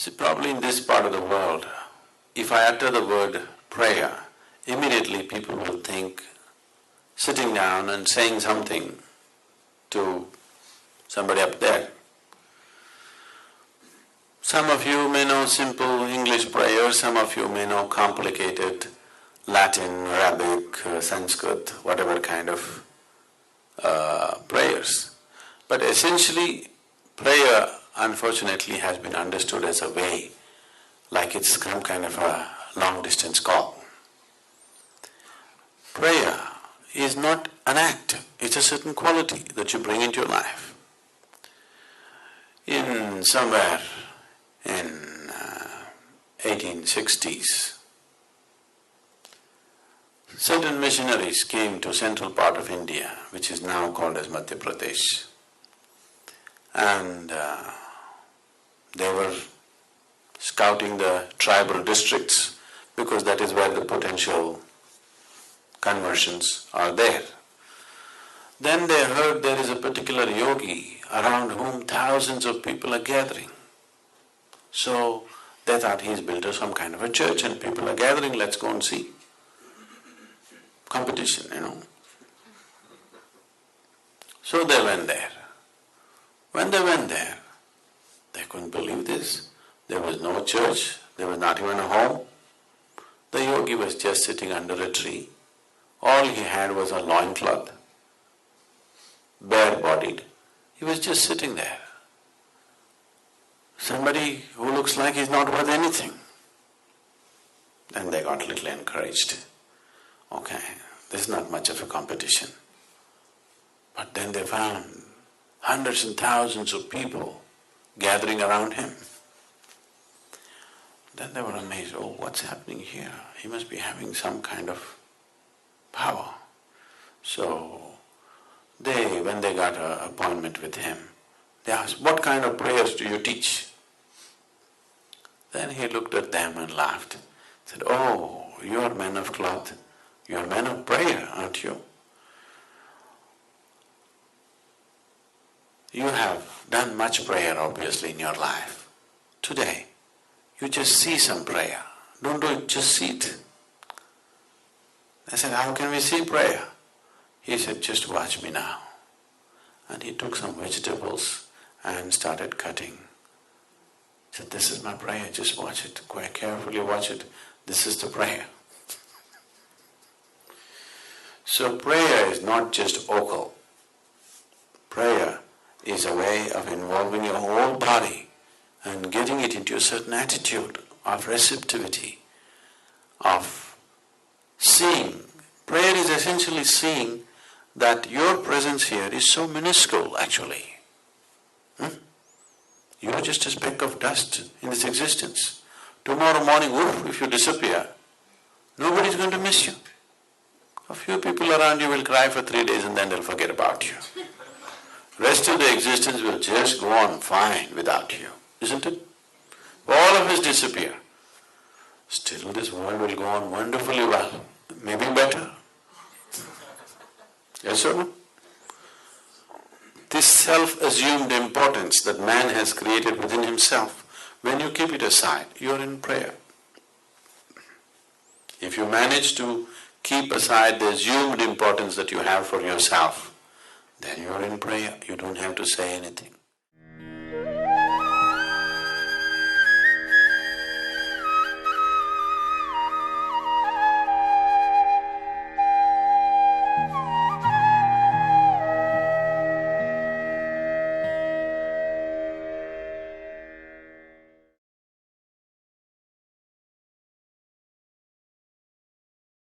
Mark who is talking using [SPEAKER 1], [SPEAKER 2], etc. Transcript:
[SPEAKER 1] See, probably in this part of the world, if I utter the word prayer, immediately people will think sitting down and saying something to somebody up there. Some of you may know simple English prayers, some of you may know complicated Latin, Arabic, Sanskrit, whatever kind of prayers. But essentially, prayer unfortunately has been understood as a way, like it's some kind of a long-distance call. Prayer is not an act, it's a certain quality that you bring into your life. In somewhere in 1860s, certain missionaries came to central part of India, which is now called as Madhya Pradesh, and they were scouting the tribal districts because that is where the potential conversions are there. Then they heard there is a particular yogi around whom thousands of people are gathering. So they thought he's built some kind of a church and people are gathering, let's go and see. Competition, So they went there. When they went there, they couldn't believe this. There was no church, there was not even a home. The yogi was just sitting under a tree. All he had was a loincloth, bare-bodied. He was just sitting there. Somebody who looks like he's not worth anything. Then they got a little encouraged. Okay, there's not much of a competition. But then they found hundreds and thousands of people gathering around him. Then they were amazed, oh, what's happening here? He must be having some kind of power. So when they got an appointment with him, they asked, what kind of prayers do you teach? Then he looked at them and laughed, said, oh, you are men of cloth, you are men of prayer, aren't you? You have done much prayer obviously in your life. Today, you just see some prayer. Don't do it, just see it. I said, how can we see prayer? He said, just watch me now. And he took some vegetables and started cutting. He said, this is my prayer, just watch it, quite carefully watch it. This is the prayer. So prayer is not just vocal. Prayer is a way of involving your whole body and getting it into a certain attitude of receptivity, of seeing. Prayer is essentially seeing that your presence here is so minuscule actually. You are just a speck of dust in this existence. Tomorrow morning, woof, if you disappear, nobody is going to miss you. A few people around you will cry for 3 days and then they'll forget about you. Rest of the existence will just go on fine without you, isn't it? All of us disappear. Still this world will go on wonderfully well, maybe better. Yes or no? This self-assumed importance that man has created within himself, when you keep it aside, you are in prayer. If you manage to keep aside the assumed importance that you have for yourself, then you are in prayer, you don't have to say anything.